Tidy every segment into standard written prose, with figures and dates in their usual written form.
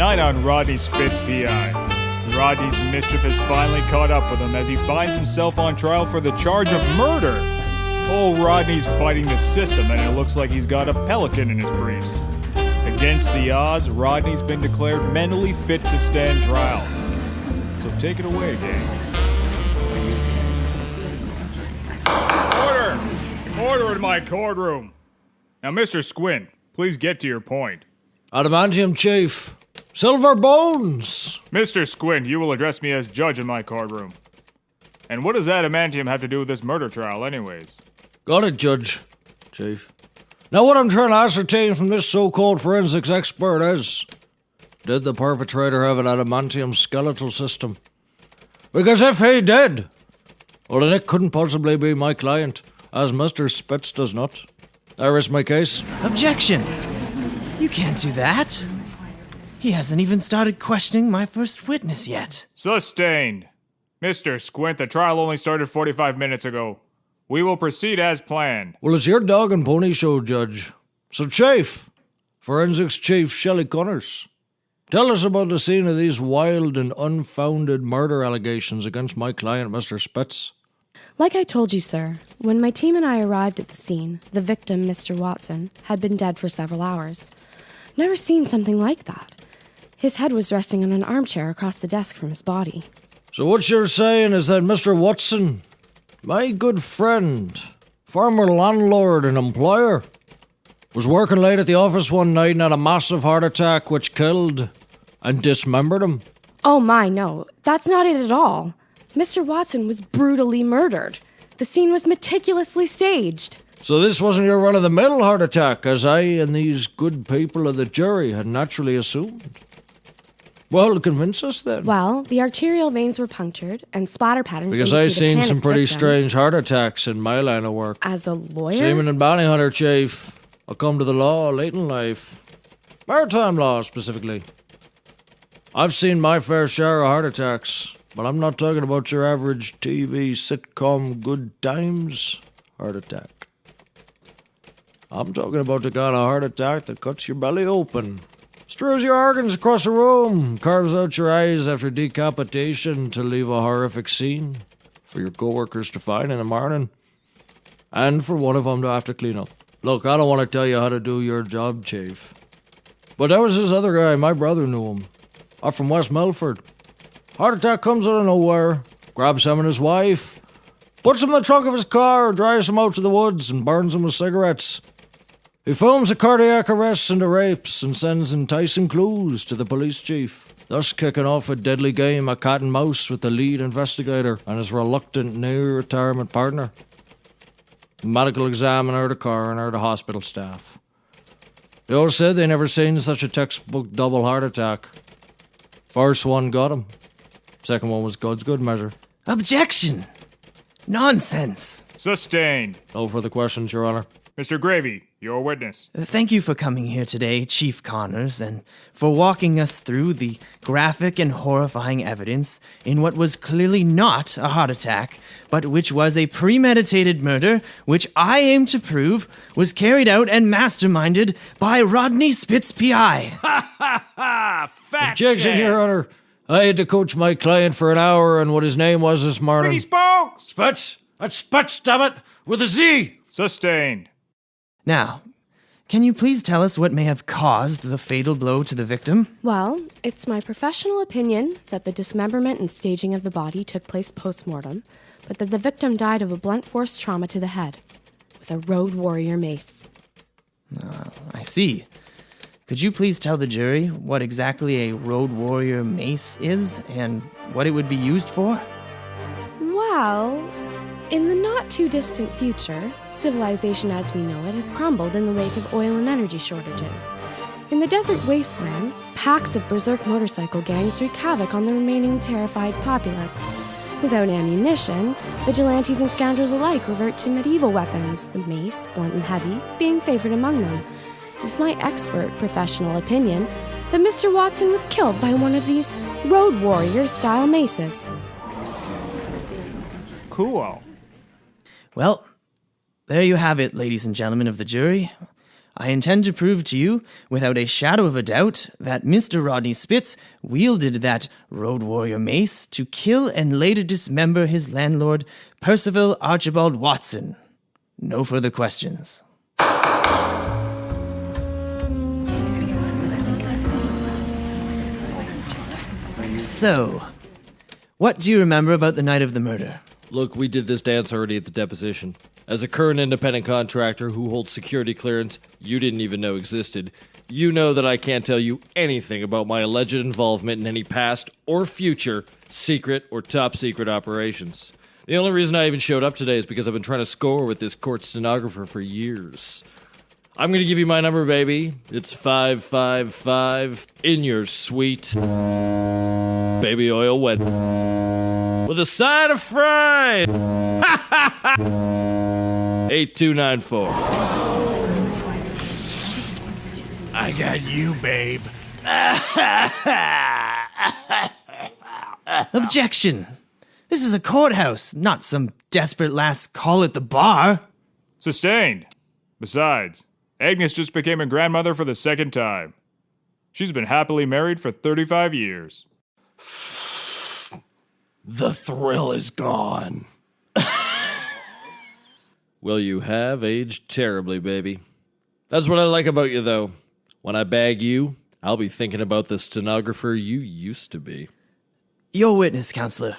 Tonight on Rodney Spitz PI, Rodney's mischief has finally caught up with him as he finds himself on trial for the charge of murder. Old Rodney's fighting the system, and it looks like he's got a pelican in his briefs. Against the odds, Rodney's been declared mentally fit to stand trial. So take it away, gang. Order! Order in my courtroom. Now, Mr. Squint, please get to your point. Adamantium, Chief. Silver bones! Mr. Squint, you will address me as judge in my courtroom. And what does adamantium have to do with this murder trial, anyways? Got it, Judge. Chief. Now what I'm trying to ascertain from this so-called forensics expert is, did the perpetrator have an adamantium skeletal system? Because if he did, well then it couldn't possibly be my client, as Mr. Spitz does not. I risk my case. Objection! You can't do that. He hasn't even started questioning my first witness yet. Sustained. Mr. Squint, the trial only started 45 minutes ago. We will proceed as planned. Well, it's your dog and pony show, Judge. So, Chief, Forensics Chief Shelly Connors, tell us about the scene of these wild and unfounded murder allegations against my client, Mr. Spitz. Like I told you, sir, when my team and I arrived at the scene, the victim, Mr. Watson, had been dead for several hours. Never seen something like that. His head was resting on an armchair across the desk from his body. So what you're saying is that Mr. Watson, my good friend, former landlord and employer, was working late at the office one night and had a massive heart attack which killed and dismembered him. Oh my, no. That's not it at all. Mr. Watson was brutally murdered. The scene was meticulously staged. So this wasn't your run-of-the-mill heart attack, as I and these good people of the jury had naturally assumed. Well, convince us then. Well, the arterial veins were punctured and splatter patterns. Because I've seen some pretty strange heart attacks in my line of work. As a lawyer? Seaman and bounty hunter, Chief. I'll come to the law late in life. Maritime law, specifically. I've seen my fair share of heart attacks, but I'm not talking about your average TV sitcom good times heart attack. I'm talking about the kind of heart attack that cuts your belly open, strews your organs across the room, carves out your eyes after decapitation to leave a horrific scene for your co-workers to find in the morning, and for one of them to have to clean up. Look, I don't want to tell you how to do your job, Chief, but there was this other guy, my brother knew him, up from West Melford. Heart attack comes out of nowhere, grabs him and his wife, puts him in the trunk of his car, drives him out to the woods and burns him with cigarettes. He films the cardiac arrests and the rapes and sends enticing clues to the police chief, thus kicking off a deadly game of cat and mouse with the lead investigator and his reluctant near-retirement partner. The medical examiner, the coroner, the hospital staff. They all said they never seen such a textbook double heart attack. First one got him. Second one was God's good measure. Objection! Nonsense! Sustained. No further questions, Your Honor. Mr. Gravey, your witness. Thank you for coming here today, Chief Connors, and for walking us through the graphic and horrifying evidence in what was clearly not a heart attack, but which was a premeditated murder, which I aim to prove was carried out and masterminded by Rodney Spitz, P.I. Ha ha ha! Fat Objection, Your Honor. I had to coach my client for an hour on what his name was this morning. Pretty spokes! Spitz! That's Spitz, damn it! With a Z! Sustained. Now, can you please tell us what may have caused the fatal blow to the victim? Well, it's my professional opinion that the dismemberment and staging of the body took place post-mortem, but that the victim died of a blunt force trauma to the head with a road warrior mace. I see. Could you please tell the jury what exactly a road warrior mace is and what it would be used for? Well, in the not-too-distant future, civilization as we know it has crumbled in the wake of oil and energy shortages. In the desert wasteland, packs of berserk motorcycle gangs wreak havoc on the remaining terrified populace. Without ammunition, vigilantes and scoundrels alike revert to medieval weapons, the mace, blunt and heavy, being favored among them. It's my expert professional opinion that Mr. Watson was killed by one of these road warrior-style maces. Cool. Well, there you have it, ladies and gentlemen of the jury. I intend to prove to you, without a shadow of a doubt, that Mr. Rodney Spitz wielded that road warrior mace to kill and later dismember his landlord, Percival Archibald Watson. No further questions. So, what do you remember about the night of the murder? Look, we did this dance already at the deposition. As a current independent contractor who holds security clearance you didn't even know existed, you know that I can't tell you anything about my alleged involvement in any past or future secret or top secret operations. The only reason I even showed up today is because I've been trying to score with this court stenographer for years. I'm gonna give you my number, baby. It's 555 in your sweet baby oil wet with a side of fried 8294. I got you, babe. Objection! This is a courthouse, not some desperate last call at the bar. Sustained. Besides, Agnes just became a grandmother for the second time. She's been happily married for 35 years. The thrill is gone. Well, you have aged terribly, baby. That's what I like about you, though. When I bag you, I'll be thinking about the stenographer you used to be. Your witness, counselor.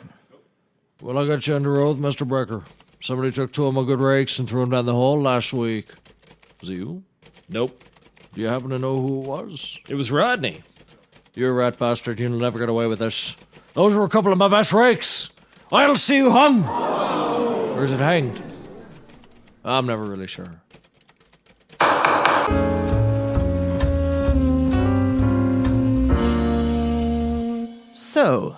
Well, I got you under oath, Mr. Brecker. Somebody took two of my good rakes and threw them down the hole last week. Was it you? Nope. Do you happen to know who it was? It was Rodney. You're a rat bastard. You'll never get away with this. Those were a couple of my best rakes. I'll see you hung. Or is it hanged? I'm never really sure. So,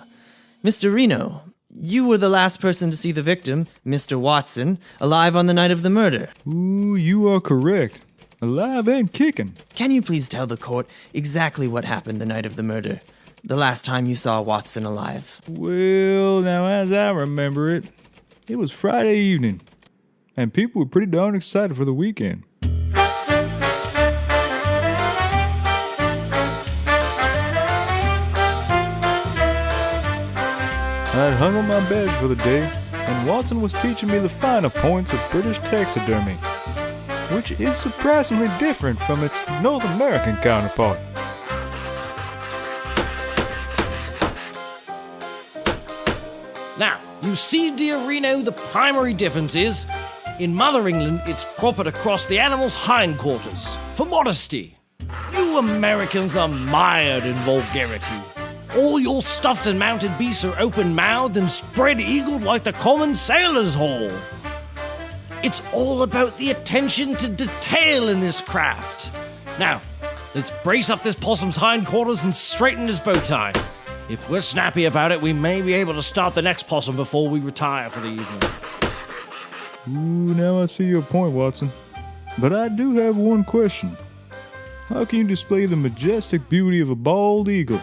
Mr. Reno, you were the last person to see the victim, Mr. Watson, alive on the night of the murder. Ooh, you are correct. Alive and kicking. Can you please tell the court exactly what happened the night of the murder? The last time you saw Watson alive. Well, now as I remember it, it was Friday evening, and people were pretty darn excited for the weekend. I'd hung on my badge for the day, and Watson was teaching me the finer points of British taxidermy, which is surprisingly different from its North American counterpart. Now, you see, dear Reno, the primary difference is, in Mother England, it's proper to cross the animal's hindquarters, for modesty. You Americans are mired in vulgarity. All your stuffed and mounted beasts are open-mouthed and spread-eagled like the common sailor's hall. It's all about the attention to detail in this craft. Now, let's brace up this possum's hindquarters and straighten his bow tie. If we're snappy about it, we may be able to start the next possum before we retire for the evening. Ooh, now I see your point, Watson. But I do have one question. How can you display the majestic beauty of a bald eagle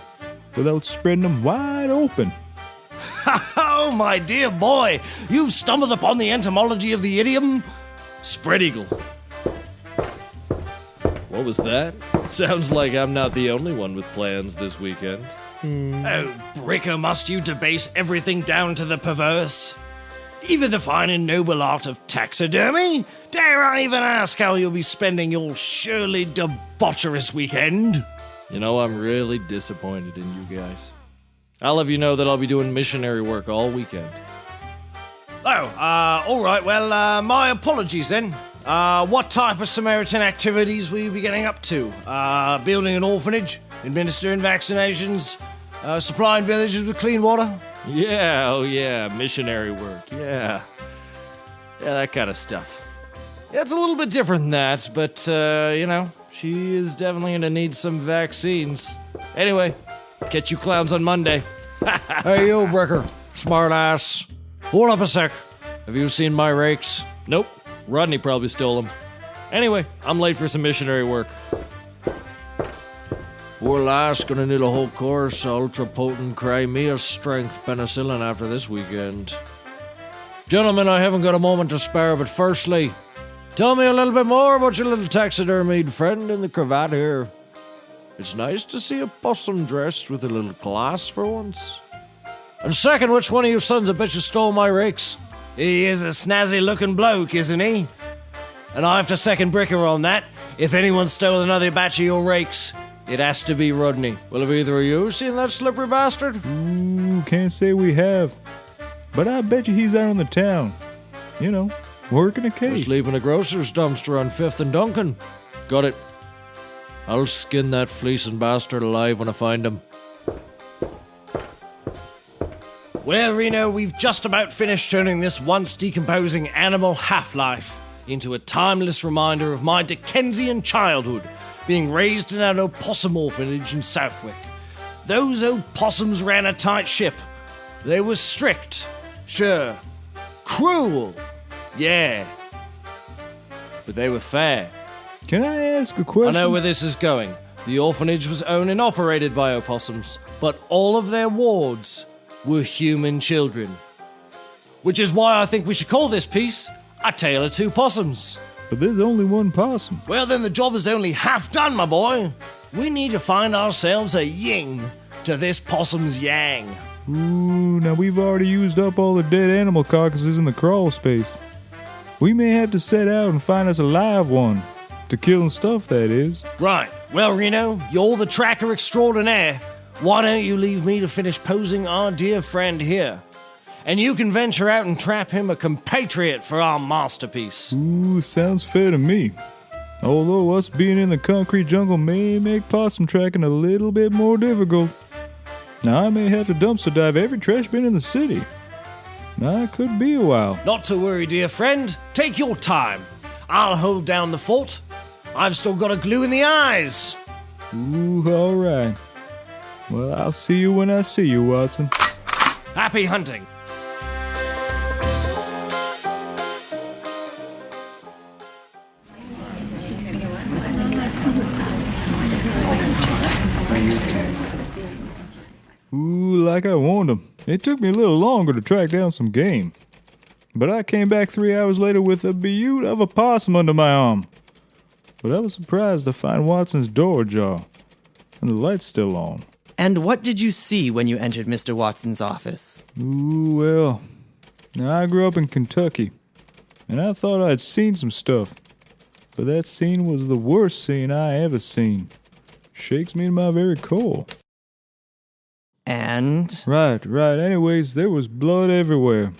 without spreading them wide open? Oh, my dear boy, you've stumbled upon the etymology of the idiom spread eagle. What was that? Sounds like I'm not the only one with plans this weekend. Oh, Bricker, must you debase everything down to the perverse? Even the fine and noble art of taxidermy? Dare I even ask how you'll be spending your surely debaucherous weekend? You know, I'm really disappointed in you guys. I'll have you know that I'll be doing missionary work all weekend. All right, well, my apologies then. What type of Samaritan activities will you be getting up to? Building an orphanage? Administering vaccinations? Supplying villages with clean water? Yeah, oh yeah, missionary work, yeah. Yeah, that kind of stuff. Yeah, it's a little bit different than that, but, you know, she is definitely gonna need some vaccines. Anyway, catch you clowns on Monday. Hey, you, Bricker. Smart ass. Hold up a sec. Have you seen my rakes? Nope, Rodney probably stole them. Anyway, I'm late for some missionary work. Poor lass gonna need a whole course of ultra-potent Crimea strength penicillin after this weekend. Gentlemen, I haven't got a moment to spare, but firstly, Tell me a little bit more about your little taxidermied friend in the cravat here. It's nice to see a possum dressed with a little class for once. And second, which one of you sons of bitches stole my rakes? He is a snazzy-looking bloke, isn't he? And I have to second Bricker on that. If anyone stole another batch of your rakes, it has to be Rodney. Well, have either of you seen that slippery bastard? Ooh, can't say we have. But I bet you he's out in the town. You know, working a case. Asleep in a grocer's dumpster on 5th and Duncan. Got it. I'll skin that fleecing bastard alive when I find him. Well, Reno, we've just about finished turning this once decomposing animal half-life into a timeless reminder of my Dickensian childhood, being raised in an opossum orphanage in Southwick. Those opossums ran a tight ship. They were strict, sure. Cruel, yeah. But they were fair. Can I ask a question? I know where this is going. The orphanage was owned and operated by opossums, but all of their wards were human children. Which is why I think we should call this piece A Tale of Two Possums. But there's only one possum. Well, then the job is only half done, my boy. We need to find ourselves a yin to this possum's yang. Ooh, now we've already used up all the dead animal carcasses in the crawl space. We may have to set out and find us a live one. To kill and stuff, that is. Right. Well, Reno, you're the tracker extraordinaire. Why don't you leave me to finish posing our dear friend here? And you can venture out and trap him a compatriot for our masterpiece. Ooh, sounds fair to me. Although us being in the concrete jungle may make possum tracking a little bit more difficult. Now I may have to dumpster dive every trash bin in the city. Now it could be a while. Not to worry, dear friend. Take your time. I'll hold down the fort. I've still got a glue in the eyes. Ooh, all right. Well, I'll see you when I see you, Watson. Happy hunting. Ooh, like I warned him. It took me a little longer to track down some game. But I came back 3 hours later with a beaut of a possum under my arm. But I was surprised to find Watson's door ajar, and the light's still on. And what did you see when you entered Mr. Watson's office? Ooh, well, now I grew up in Kentucky, and I thought I'd seen some stuff. But that scene was the worst scene I ever seen. Shakes me in my very core. And? Right. Anyways, there was blood everywhere.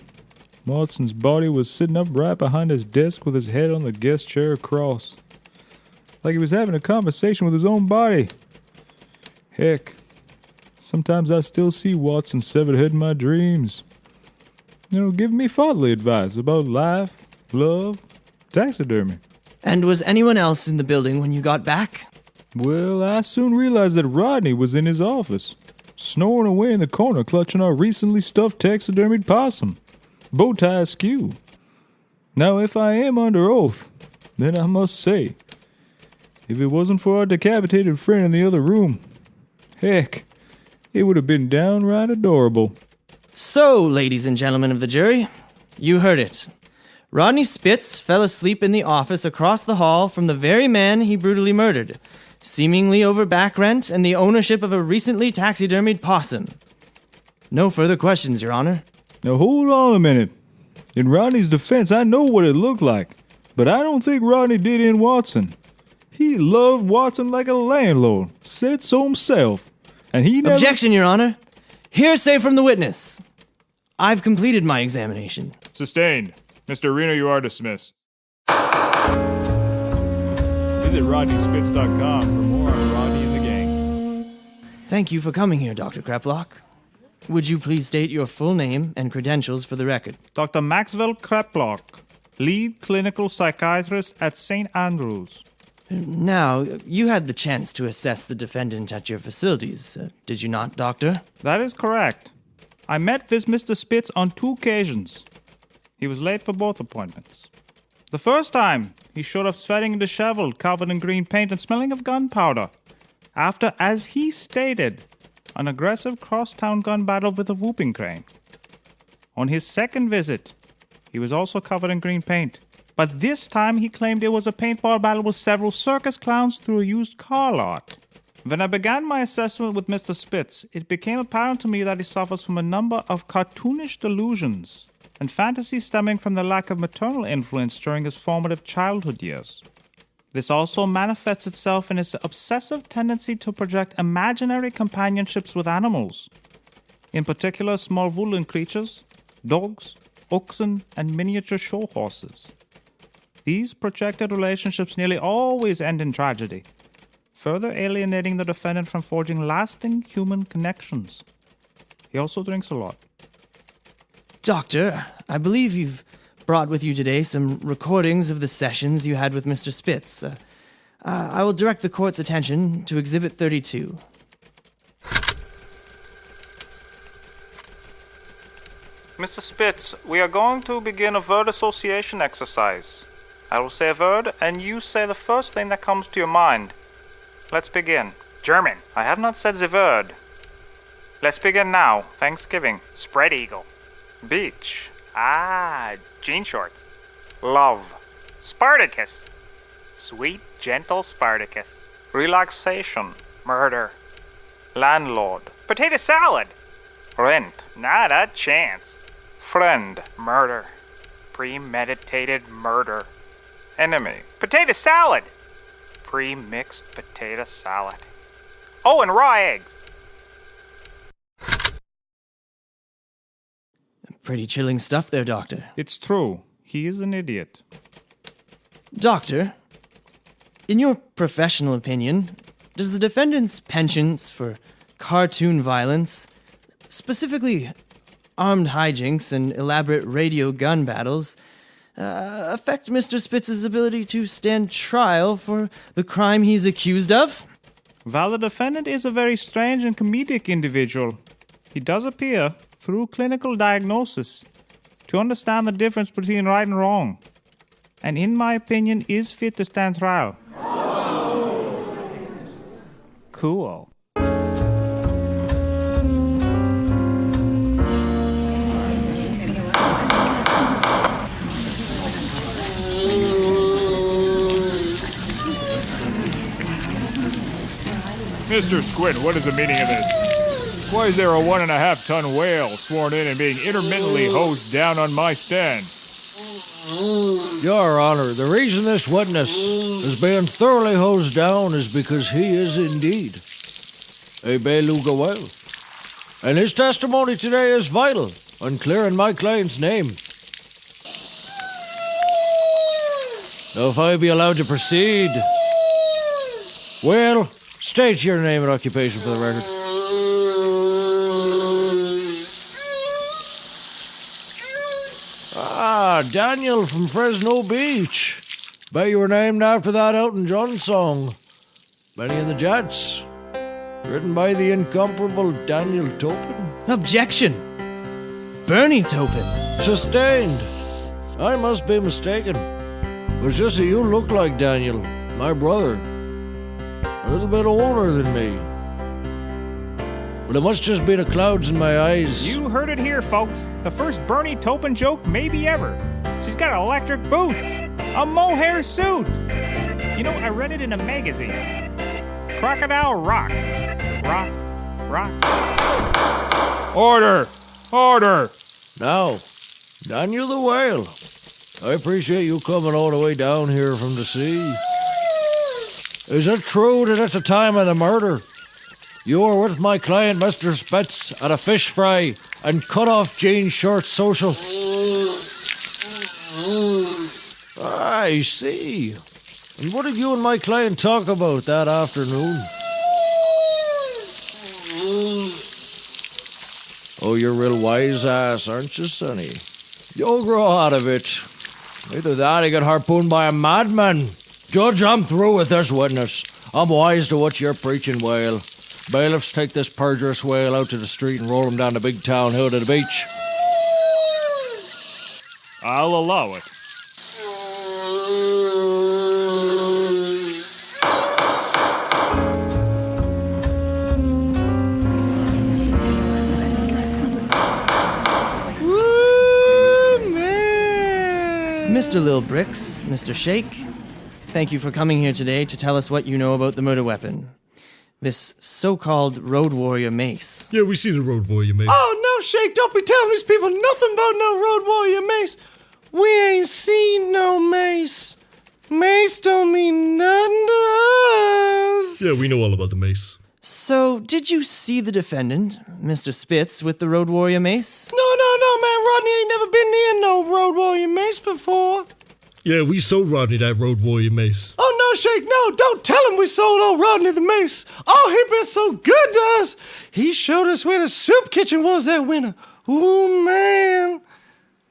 Watson's body was sitting up right behind his desk with his head on the guest chair across. Like he was having a conversation with his own body. Heck, sometimes I still see Watson's severed head in my dreams. You know, giving me fatherly advice about life, love, taxidermy. And was anyone else in the building when you got back? Well, I soon realized that Rodney was in his office, snoring away in the corner, clutching our recently stuffed taxidermied possum, bow tie askew. Now, if I am under oath, then I must say, if it wasn't for our decapitated friend in the other room, heck, it would have been downright adorable. So, ladies and gentlemen of the jury, you heard it. Rodney Spitz fell asleep in the office across the hall from the very man he brutally murdered, seemingly over back rent and the ownership of a recently taxidermied possum. No further questions, Your Honor. Now hold on a minute. In Rodney's defense, I know what it looked like, but I don't think Rodney did in Watson. He loved Watson like a landlord, said so himself, and he never... Objection, Your Honor. Hearsay from the witness. I've completed my examination. Sustained. Mr. Reno, you are dismissed. Visit RodneySpitz.com for more on Rodney and the gang. Thank you for coming here, Dr. Kreploch. Would you please state your full name and credentials for the record? Dr. Maxwell Kreploch, lead clinical psychiatrist at St. Andrews. Now, you had the chance to assess the defendant at your facilities, did you not, Doctor? That is correct. I met with Mr. Spitz on 2 occasions. He was late for both appointments. The first time, he showed up sweating and disheveled, covered in green paint and smelling of gunpowder. After, as he stated, an aggressive crosstown gun battle with a whooping crane. On his second visit, he was also covered in green paint, But this time he claimed it was a paintball battle with several circus clowns through a used car lot. When I began my assessment with Mr. Spitz, it became apparent to me that he suffers from a number of cartoonish delusions and fantasies stemming from the lack of maternal influence during his formative childhood years. This also manifests itself in his obsessive tendency to project imaginary companionships with animals, in particular small woodland creatures, dogs, oxen, and miniature show horses. These projected relationships nearly always end in tragedy, further alienating the defendant from forging lasting human connections. He also drinks a lot. Doctor, I believe you've brought with you today some recordings of the sessions you had with Mr. Spitz. I will direct the court's attention to Exhibit 32. Mr. Spitz, we are going to begin a word association exercise. I will say a word, and you say the first thing that comes to your mind. Let's begin. German. I have not said the word. Let's begin now. Thanksgiving. Spread eagle. Beach. Jean shorts. Love. Spartacus. Sweet, gentle Spartacus. Relaxation. Murder. Landlord. Potato salad. Rent. Not a chance. Friend. Murder. Premeditated murder. Enemy. Potato salad. Pre-mixed potato salad. Oh, and raw eggs. Pretty chilling stuff there, Doctor. It's true. He is an idiot. Doctor, in your professional opinion, does the defendant's penchants for cartoon violence, specifically armed hijinks and elaborate radio gun battles, affect Mr. Spitz's ability to stand trial for the crime he's accused of? While the defendant is a very strange and comedic individual, he does appear, through clinical diagnosis, to understand the difference between right and wrong, and in my opinion is fit to stand trial. Cool. Mr. Squint, what is the meaning of this? Why is there a 1.5-ton whale sworn in and being intermittently hosed down on my stand? Your Honor, the reason this witness is being thoroughly hosed down is because he is indeed a beluga whale. And his testimony today is vital on clearing my client's name. Now, if I be allowed to proceed, well, state your name and occupation for the record. Daniel from Fresno Beach. Bet you were named after that Elton John song, Benny and the Jets, written by the incomparable Daniel Topin. Objection! Bernie Topin. Sustained. I must be mistaken. But it's just that you look like Daniel, my brother. A little bit older than me. But it must just be the clouds in my eyes. You heard it here, folks. The first Bernie Taupin joke maybe ever. She's got electric boots, a mohair suit. You know, I read it in a magazine. Crocodile Rock. Rock. Order! Order! Now, Daniel the Whale, I appreciate you coming all the way down here from the sea. Is it true that at the time of the murder, you were with my client, Mr. Spitz, at a fish fry and cut off Jean Short's social? I see. And what did you and my client talk about that afternoon? Oh, you're a real wise ass, aren't you, Sonny? You'll grow out of it. Either that or you get harpooned by a madman. Judge, I'm through with this witness. I'm wise to what you're preaching, Whale. Bailiffs, take this perjurous whale out to the street and roll him down the big town hill to the beach. I'll allow it. Mr. Lil Briks, Mr. Shake, thank you for coming here today to tell us what you know about the murder weapon. This so-called road warrior mace. Yeah, we see the road warrior mace. Oh, no, Shake, don't be telling these people nothing about no road warrior mace. We ain't seen no mace. Mace don't mean nothing to us. Yeah, we know all about the mace. So, did you see the defendant, Mr. Spitz, with the road warrior mace? No, man, Rodney ain't never been near no road warrior mace before. Yeah, we sold Rodney that road warrior mace. Oh, no, Shake, no, don't tell him we sold old Rodney the mace. Oh, he been so good to us. He showed us where the soup kitchen was that winter. Ooh, man,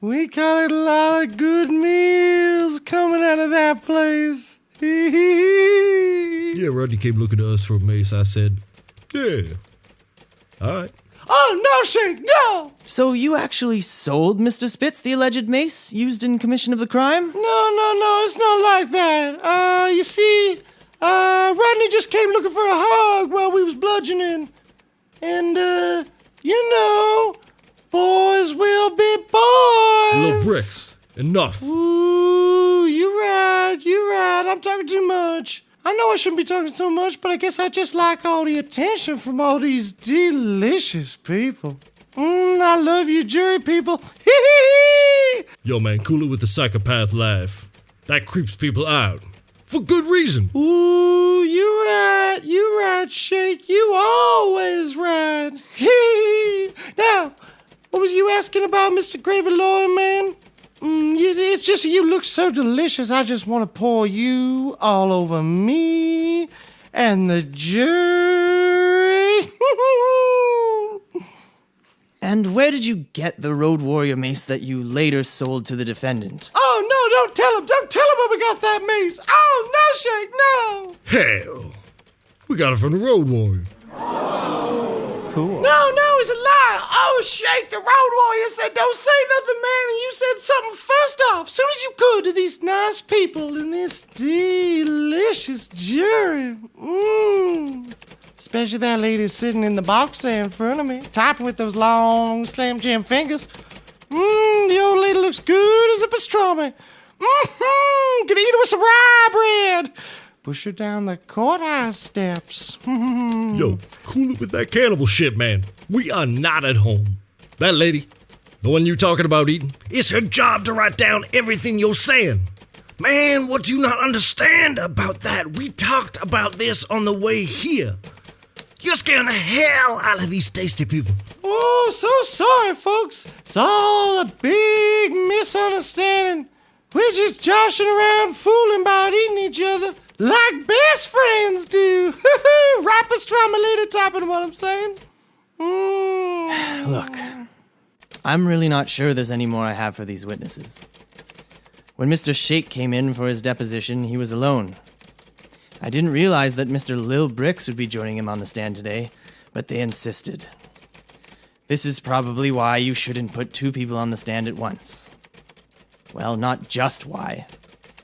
we got a lot of good meals coming out of that place. Yeah, Rodney came looking to us for a mace. I said, yeah. All right. Oh, no, Shake, no! So you actually sold Mr. Spitz the alleged mace used in commission of the crime? No, it's not like that. You see, Rodney just came looking for a hug while we was bludgeoning. And, you know, boys will be boys. Little Briks, enough. Ooh, you're right. I'm talking too much. I know I shouldn't be talking so much, but I guess I just like all the attention from all these delicious people. I love you, jury people. Yo, man, cool it with the psychopath laugh. That creeps people out. For good reason. Ooh, you're right, Shake. You always right. Now, what was you asking about, Mr. Gravey Lawyer, man? It's just you look so delicious, I just want to pour you all over me and the jury. And where did you get the road warrior mace that you later sold to the defendant? Oh, no, don't tell him where we got that mace. Oh, no, Shake, no. Hell, we got it from the road warrior. Cool. No, it's a lie. Oh, Shake, the road warrior said don't say nothing, man, and you said something first off, soon as you could, to these nice people in this delicious jury. Especially that lady sitting in the box there in front of me, typing with those long slam jam fingers. The old lady looks good as a pastrami. Gonna eat her with some rye bread. Push her down the courthouse steps. Yo, cool it with that cannibal shit, man. We are not at home. That lady, the one you talking about eating, it's her job to write down everything you're saying. Man, what do you not understand about that? We talked about this on the way here. You're scaring the hell out of these tasty people. Oh, so sorry, folks. It's all a big misunderstanding. We're just joshing around, fooling about eating each other like best friends do. Right pastrami lady typing what I'm saying. Look, I'm really not sure there's any more I have for these witnesses. When Mr. Shake came in for his deposition, he was alone. I didn't realize that Mr. Lil Briks would be joining him on the stand today, but they insisted. This is probably why you shouldn't put two people on the stand at once. Well, not just why.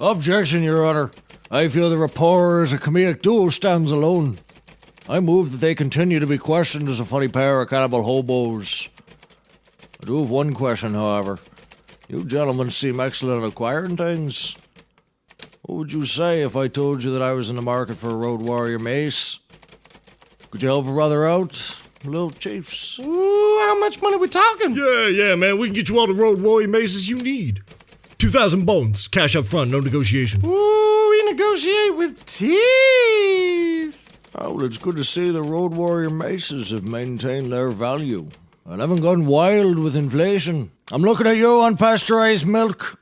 Objection, Your Honor. I feel the rapport as a comedic duo stands alone. I move that they continue to be questioned as a funny pair of cannibal hobos. I do have one question, however. You gentlemen seem excellent at acquiring things. What would you say if I told you that I was in the market for a road warrior mace? Could you help a brother out, little chiefs? Ooh, how much money we talking? Yeah, man, we can get you all the road warrior maces you need. 2,000 bones, cash up front, no negotiation. Ooh, we negotiate with teeth. Oh, well, it's good to see the road warrior maces have maintained their value and haven't gone wild with inflation. I'm looking at you on pasteurized milk.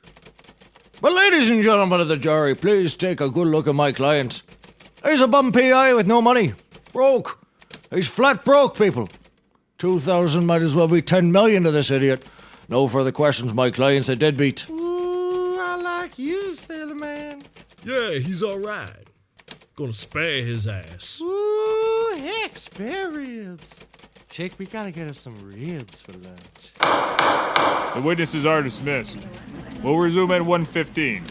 But ladies and gentlemen of the jury, please take a good look at my client. He's a bum PI with no money. Broke. He's flat broke, people. 2,000 might as well be 10 million to this idiot. No further questions, my client's a deadbeat. Ooh, I like you, sailor man. Yeah, he's all right. Gonna spare his ass. Ooh, heck, spare ribs. Chick, we gotta get us some ribs for lunch. The witnesses are dismissed. We'll resume at 1:15.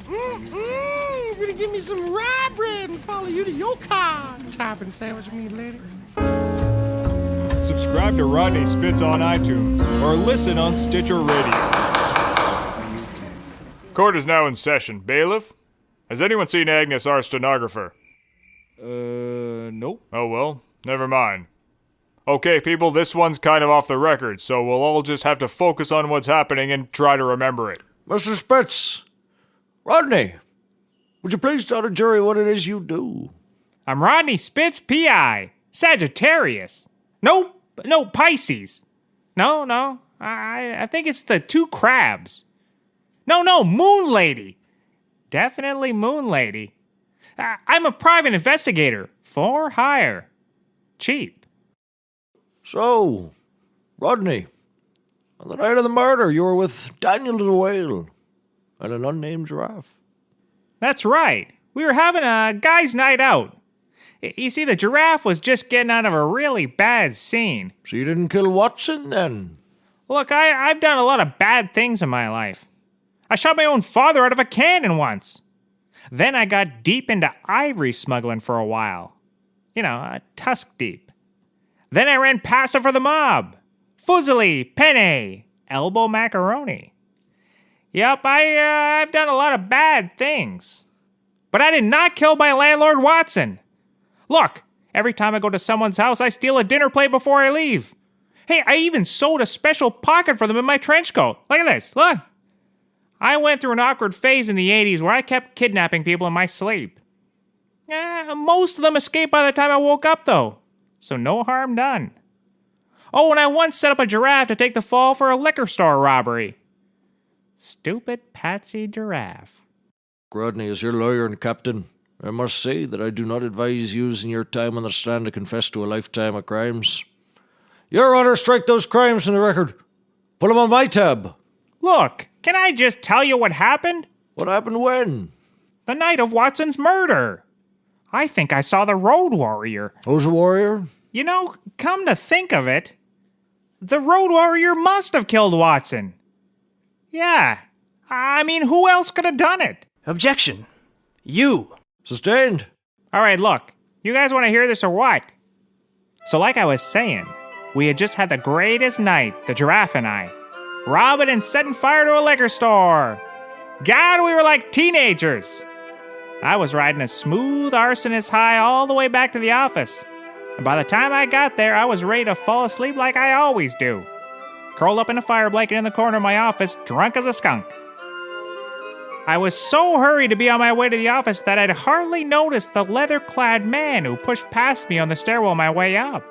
You're gonna give me some rye bread and follow you to your car. Topping sandwich meat, lady. Subscribe to Rodney Spitz on iTunes or listen on Stitcher Radio. Court is now in session. Bailiff? Has anyone seen Agnes, our stenographer? Nope. Oh well, never mind. Okay, people, this one's kind of off the record, so we'll all just have to focus on what's happening and try to remember it. Mr. Spitz, Rodney, would you please tell the jury what it is you do? I'm Rodney Spitz, PI. Sagittarius. No, Pisces. No. I think it's the 2 crabs. No, Moon Lady. Definitely Moon Lady. I'm a private investigator. For hire. Cheap. So, Rodney, on the night of the murder, you were with Daniel the whale and an unnamed giraffe. That's right. We were having a guy's night out. You see, the giraffe was just getting out of a really bad scene. So you didn't kill Watson, then? Look, I've done a lot of bad things in my life. I shot my own father out of a cannon once. Then I got deep into ivory smuggling for a while. Tusk deep. Then I ran pasta for the mob. Fusilli, penne, elbow macaroni. Yep, I've done a lot of bad things. But I did not kill my landlord Watson. Look, every time I go to someone's house, I steal a dinner plate before I leave. Hey, I even sewed a special pocket for them in my trench coat. Look at this, look. I went through an awkward phase in the 80s where I kept kidnapping people in my sleep. Most of them escaped by the time I woke up, though. So no harm done. Oh, and I once set up a giraffe to take the fall for a liquor store robbery. Stupid patsy giraffe. Rodney, as your lawyer and captain, I must say that I do not advise using your time on the stand to confess to a lifetime of crimes. Your Honor, strike those crimes from the record. Put them on my tab. Look, can I just tell you what happened? What happened when? The night of Watson's murder. I think I saw the road warrior. Who's a warrior? Come to think of it, the road warrior must have killed Watson. Yeah. I mean, who else could have done it? Objection. You. Sustained. All right, look. You guys want to hear this or what? So like I was saying, we had just had the greatest night, the giraffe and I. Robbing and setting fire to a liquor store. God, we were like teenagers. I was riding a smooth arsonist high all the way back to the office. And by the time I got there, I was ready to fall asleep like I always do. Curled up in a fire blanket in the corner of my office, drunk as a skunk. I was so hurried to be on my way to the office that I'd hardly noticed the leather-clad man who pushed past me on the stairwell on my way up.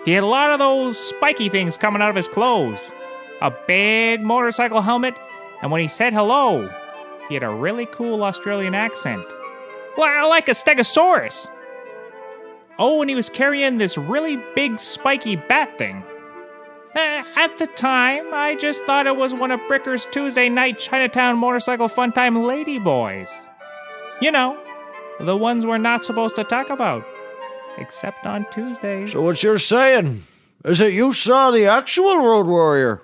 He had a lot of those spiky things coming out of his clothes. A big motorcycle helmet, and when he said hello, he had a really cool Australian accent. Like a stegosaurus. Oh, and he was carrying this really big spiky bat thing. At the time, I just thought it was one of Bricker's Tuesday night Chinatown motorcycle fun time ladyboys. The ones we're not supposed to talk about. Except on Tuesdays. So what you're saying is that you saw the actual road warrior,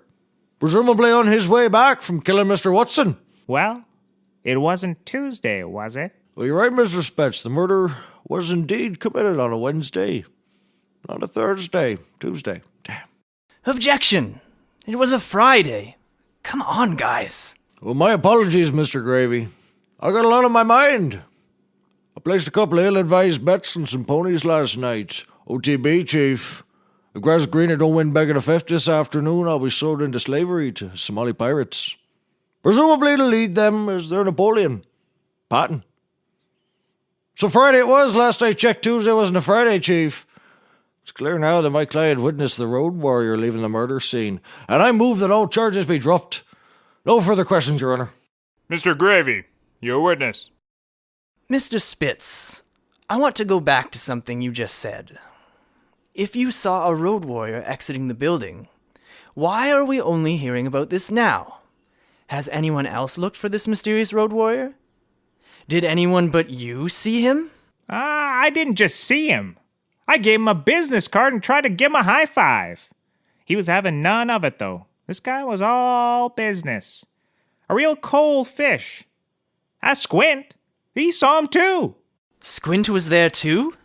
presumably on his way back from killing Mr. Watson. Well, it wasn't Tuesday, was it? Well, you're right, Mr. Spitz. The murder was indeed committed on a Wednesday, not a Thursday. Tuesday. Damn. Objection. It was a Friday. Come on, guys. Well, my apologies, Mr. Gravey. I got a lot on my mind. I placed a couple of ill-advised bets on some ponies last night. OTB, Chief. If Grass Greener don't win Beg of the Fifth this afternoon, I'll be sold into slavery to Somali pirates. Presumably to lead them as their Napoleon. Patton. So Friday it was. Last I checked, Tuesday wasn't a Friday, Chief. It's clear now that my client witnessed the road warrior leaving the murder scene, and I move that all charges be dropped. No further questions, Your Honor. Mr. Gravey, your witness. Mr. Spitz, I want to go back to something you just said. If you saw a road warrior exiting the building, why are we only hearing about this now? Has anyone else looked for this mysterious road warrior? Did anyone but you see him? I didn't just see him. I gave him a business card and tried to give him a high five. He was having none of it, though. This guy was all business. A real cold fish. Squint. He saw him, too. Squint was there, too?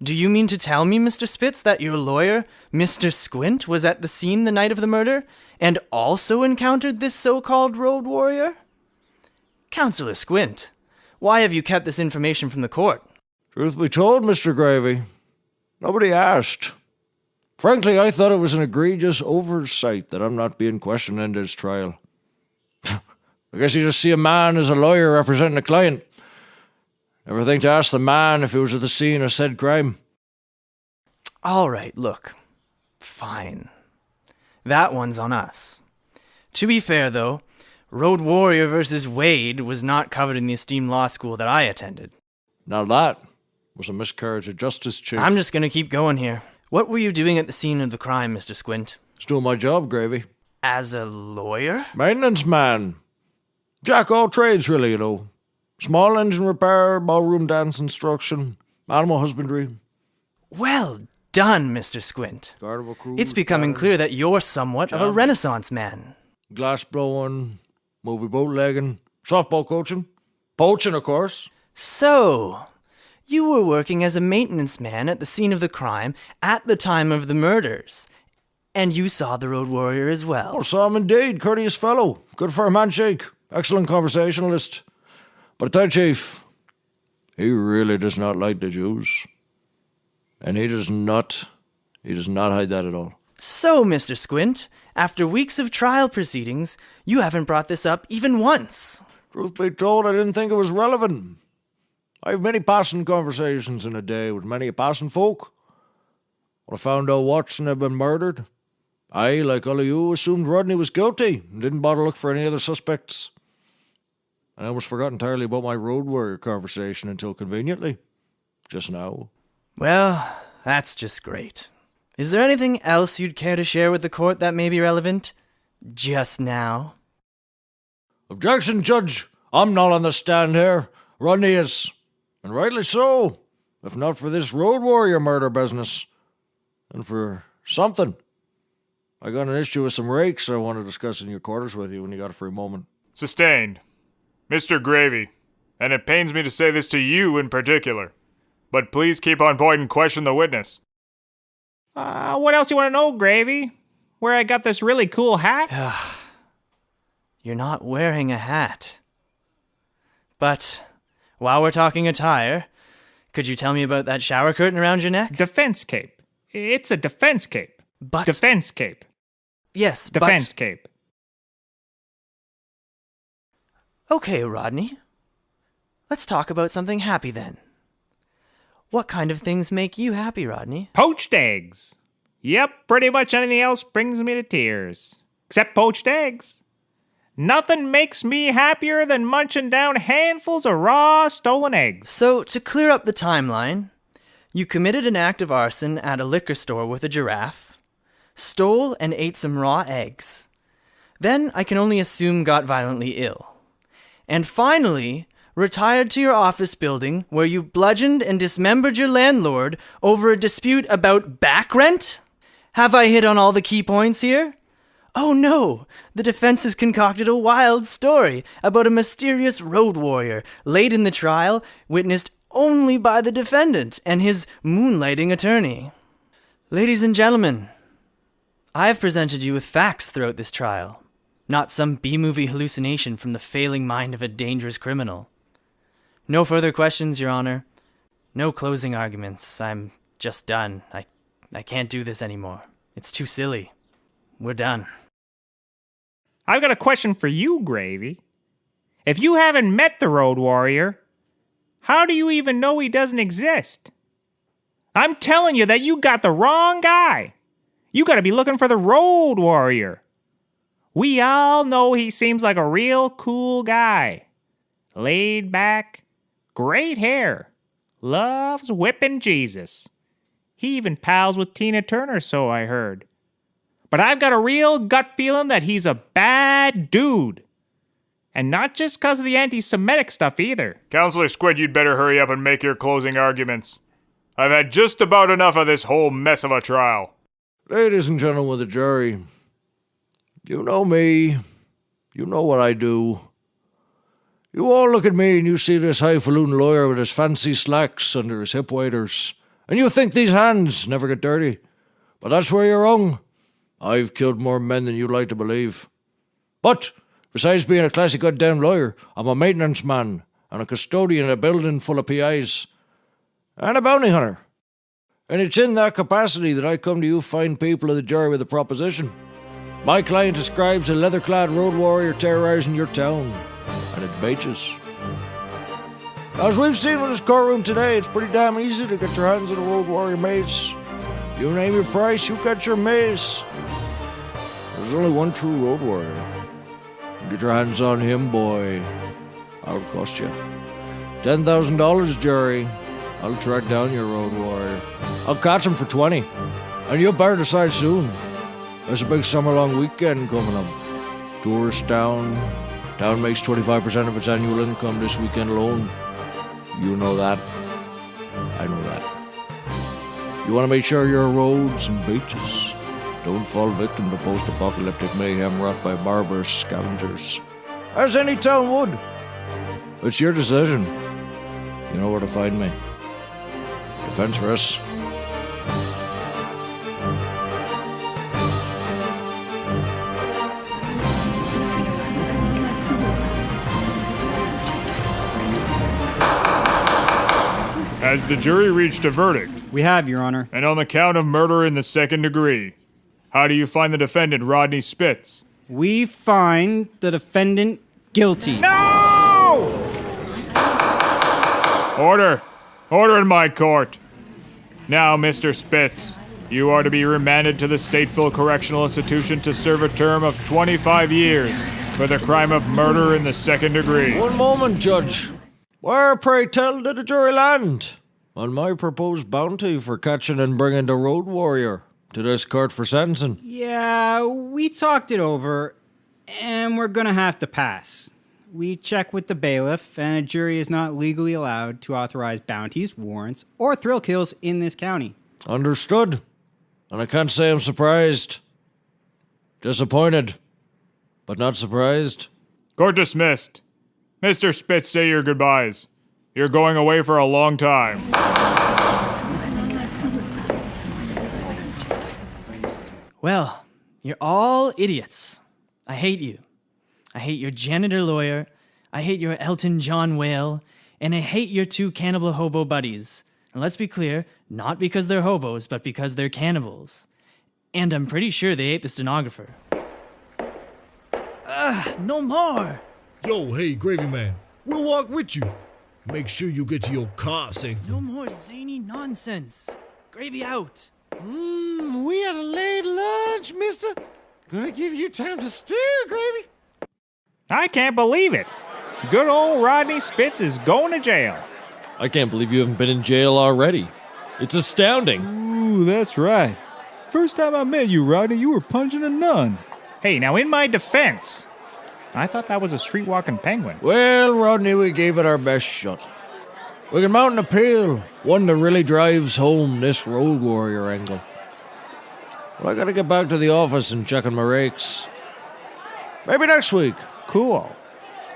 Do you mean to tell me, Mr. Spitz, that your lawyer, Mr. Squint, was at the scene the night of the murder and also encountered this so-called road warrior? Counselor Squint, why have you kept this information from the court? Truth be told, Mr. Gravey, nobody asked. Frankly, I thought it was an egregious oversight that I'm not being questioned in this trial. I guess you just see a man as a lawyer representing a client. Never think to ask the man if he was at the scene of said crime. All right, look. Fine. That one's on us. To be fair, though, Road Warrior versus Wade was not covered in the esteemed law school that I attended. Now that was a miscarriage of justice, Chief. I'm just gonna keep going here. What were you doing at the scene of the crime, Mr. Squint? Just doing my job, Gravey. As a lawyer? Maintenance man. Jack all trades, really, you know. Small engine repair, ballroom dance instruction, animal husbandry. Well done, Mr. Squint. Carnival cruise, It's becoming pattern, clear that you're somewhat of a Renaissance man. glass blowing, movie bootlegging, softball coaching, poaching, of course. So, you were working as a maintenance man at the scene of the crime at the time of the murders. And you saw the Road Warrior as well. Oh, saw him indeed. Courteous fellow. Good for a handshake. Excellent conversationalist. But I tell you, Chief, he really does not like the Jews. And he does not hide that at all. So, Mr. Squint, after weeks of trial proceedings, you haven't brought this up even once. Truth be told, I didn't think it was relevant. I have many passing conversations in a day with many passing folk. When I found out Watson had been murdered, I, like all of you, assumed Rodney was guilty and didn't bother look for any other suspects. And I almost forgot entirely about my Road Warrior conversation until conveniently, just now. Well, that's just great. Is there anything else you'd care to share with the court that may be relevant? Just now? Objection, Judge. I'm not on the stand here. Rodney is. And rightly so. If not for this Road Warrior murder business. And for something. I got an issue with some rakes I want to discuss in your quarters with you when you got a free moment. Sustained. Mr. Gravey, and it pains me to say this to you in particular, but please keep on point and question the witness. What else you want to know, Gravey? Where I got this really cool hat? You're not wearing a hat. But, while we're talking attire, could you tell me about that shower curtain around your neck? Defense cape. It's a defense cape. But... Defense cape. Yes, Defense but... cape. Okay, Rodney. Let's talk about something happy then. What kind of things make you happy, Rodney? Poached eggs. Yep, pretty much anything else brings me to tears. Except poached eggs. Nothing makes me happier than munching down handfuls of raw stolen eggs. So, to clear up the timeline, you committed an act of arson at a liquor store with a giraffe, stole and ate some raw eggs, then I can only assume got violently ill, and finally retired to your office building where you bludgeoned and dismembered your landlord over a dispute about back rent? Have I hit on all the key points here? Oh no, the defense has concocted a wild story about a mysterious road warrior late in the trial, witnessed only by the defendant and his moonlighting attorney. Ladies and gentlemen, I have presented you with facts throughout this trial, not some B-movie hallucination from the failing mind of a dangerous criminal. No further questions, Your Honor. No closing arguments. I'm just done. I can't do this anymore. It's too silly. We're done. I've got a question for you, Gravey. If you haven't met the Road Warrior, how do you even know he doesn't exist? I'm telling you that you got the wrong guy. You gotta be looking for the Road Warrior. We all know he seems like a real cool guy. Laid back, great hair, loves whipping Jesus. He even pals with Tina Turner, so I heard. But I've got a real gut feeling that he's a bad dude. And not just because of the anti-Semitic stuff either. Counselor Squint, you'd better hurry up and make your closing arguments. I've had just about enough of this whole mess of a trial. Ladies and gentlemen of the jury, you know me. You know what I do. You all look at me and you see this highfalutin lawyer with his fancy slacks under his hip waders, and you think these hands never get dirty. But that's where you're wrong. I've killed more men than you'd like to believe. But Besides being a classic goddamn lawyer, I'm a maintenance man and a custodian in a building full of PIs. And a bounty hunter. And it's in that capacity that I come to you fine people of the jury with a proposition. My client describes a leather-clad road warrior terrorizing your town, and it baits. As we've seen in this courtroom today, it's pretty damn easy to get your hands on a road warrior mace. You name your price, you get your mace. There's only one true road warrior. Get your hands on him, boy. I'll cost you $10,000, jury. I'll track down your road warrior. I'll catch him for 20. And you'll better decide soon. There's a big summer-long weekend coming up. Tourists down. Town makes 25% of its annual income this weekend alone. You know that. I know that. You want to make sure your roads and beaches don't fall victim to post-apocalyptic mayhem wrought by barbarous scavengers. As any town would. It's your decision. You know where to find me. Defense for us. Has the jury reached a verdict? We have, Your Honor. And on the count of murder in the second degree, how do you find the defendant, Rodney Spitz? We find the defendant guilty. No! Order! Order in my court. Now, Mr. Spitz, you are to be remanded to the Stateville Correctional Institution to serve a term of 25 years for the crime of murder in the second degree. One moment, Judge. Where, pray tell, did the jury land on my proposed bounty for catching and bringing the road warrior to this court for sentencing? Yeah, we talked it over, and we're gonna have to pass. We checked with the bailiff, and a jury is not legally allowed to authorize bounties, warrants, or thrill kills in this county. Understood. And I can't say I'm surprised. Disappointed, but not surprised. Court dismissed. Mr. Spitz, say your goodbyes. You're going away for a long time. Well, you're all idiots. I hate you. I hate your janitor lawyer. I hate your Elton John whale. And I hate your two cannibal hobo buddies. And let's be clear, not because they're hobos, but because they're cannibals. And I'm pretty sure they ate the stenographer. No more! Yo, hey, Gravey man. We'll walk with you. Make sure you get to your car safely. No more zany nonsense. Gravey out. We had a late lunch, mister. Gonna give you time to stew, Gravey. I can't believe it. Good old Rodney Spitz is going to jail. I can't believe you haven't been in jail already. It's astounding. Ooh, that's right. First time I met you, Rodney, you were punching a nun. Hey, now in my defense, I thought that was a street-walking penguin. Well, Rodney, we gave it our best shot. We can mount an appeal, one that really drives home this road warrior angle. Well, I gotta get back to the office and check on my rakes. Maybe next week. Cool.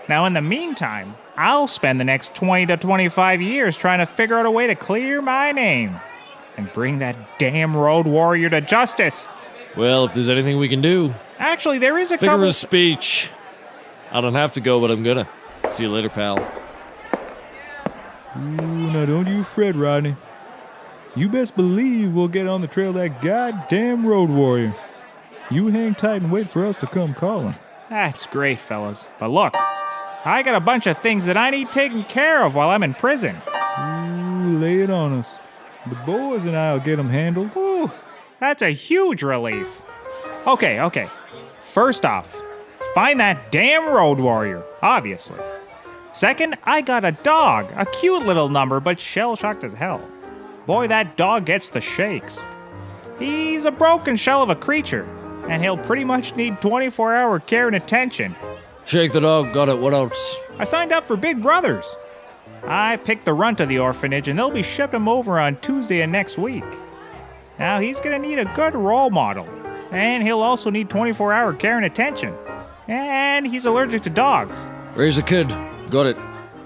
Now, in the meantime, I'll spend the next 20 to 25 years trying to figure out a way to clear my name and bring that damn road warrior to justice. Well, if there's anything we can do. Actually, there is a Figure couple... of speech. I don't have to go, but I'm gonna. See you later, pal. Ooh, now don't you fret, Rodney. You best believe we'll get on the trail of that goddamn road warrior. You hang tight and wait for us to come calling. That's great, fellas. But look, I got a bunch of things that I need taken care of while I'm in prison. Ooh, lay it on us. The boys and I'll get them handled. Ooh, that's a huge relief. Okay. First off, find that damn road warrior, obviously. Second, I got a dog, a cute little number, but shell-shocked as hell. Boy, that dog gets the shakes. He's a broken shell of a creature, and he'll pretty much need 24-hour care and attention. Shake the dog, got it, what else? I signed up for Big Brothers. I picked the runt of the orphanage, and they'll be shipping him over on Tuesday of next week. Now, he's gonna need a good role model, and he'll also need 24-hour care and attention. And he's allergic to dogs. Raise a kid, got it.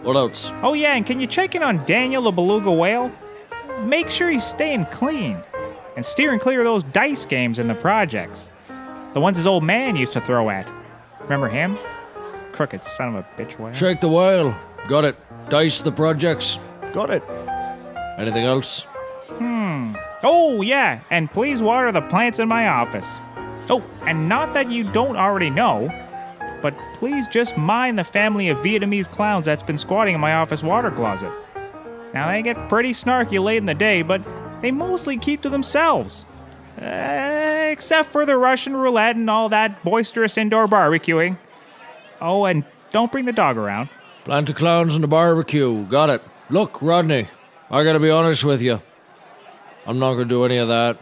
What else? Oh yeah, and can you check in on Daniel the beluga whale? Make sure he's staying clean, and steering clear of those dice games in the projects. The ones his old man used to throw at. Remember him? crooked son of a bitch whale. Shake the whale. Got it. Dice the projects. Got it. Anything else? Oh, yeah, and please water the plants in my office. Oh, and not that you don't already know, but please just mind the family of Vietnamese clowns that's been squatting in my office water closet. Now, they get pretty snarky late in the day, but they mostly keep to themselves. Except for the Russian roulette and all that boisterous indoor barbecuing. Oh, and don't bring the dog around. Plant of clowns and the barbecue. Got it. Look, Rodney, I gotta be honest with you. I'm not gonna do any of that.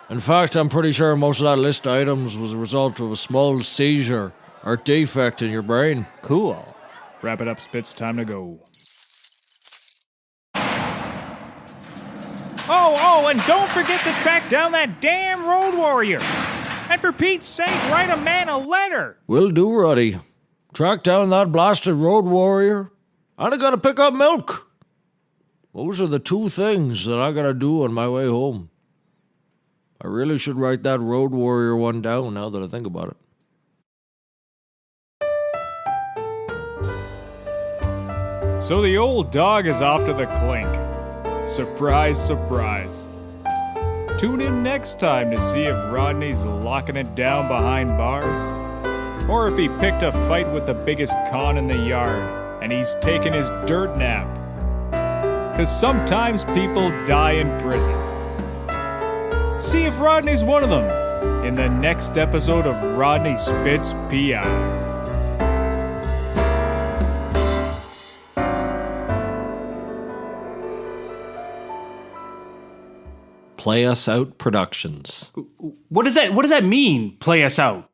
In fact, I'm pretty sure most of that list of items was a result of a small seizure or defect in your brain. Cool. Wrap it up, Spitz. Time to go. Oh, and don't forget to track down that damn road warrior. And for Pete's sake, write a man a letter. Will do, Roddy. Track down that blasted road warrior, and I gotta pick up milk. Those are the two things that I gotta do on my way home. I really should write that road warrior one down now that I think about it. So the old dog is off to the clink. Surprise, surprise. Tune in next time to see if Rodney's locking it down behind bars, or if he picked a fight with the biggest con in the yard and he's taking his dirt nap. 'Cause sometimes people die in prison. See if Rodney's one of them in the next episode of Rodney Spitz P.I. Play Us Out Productions. What does that mean, play us out?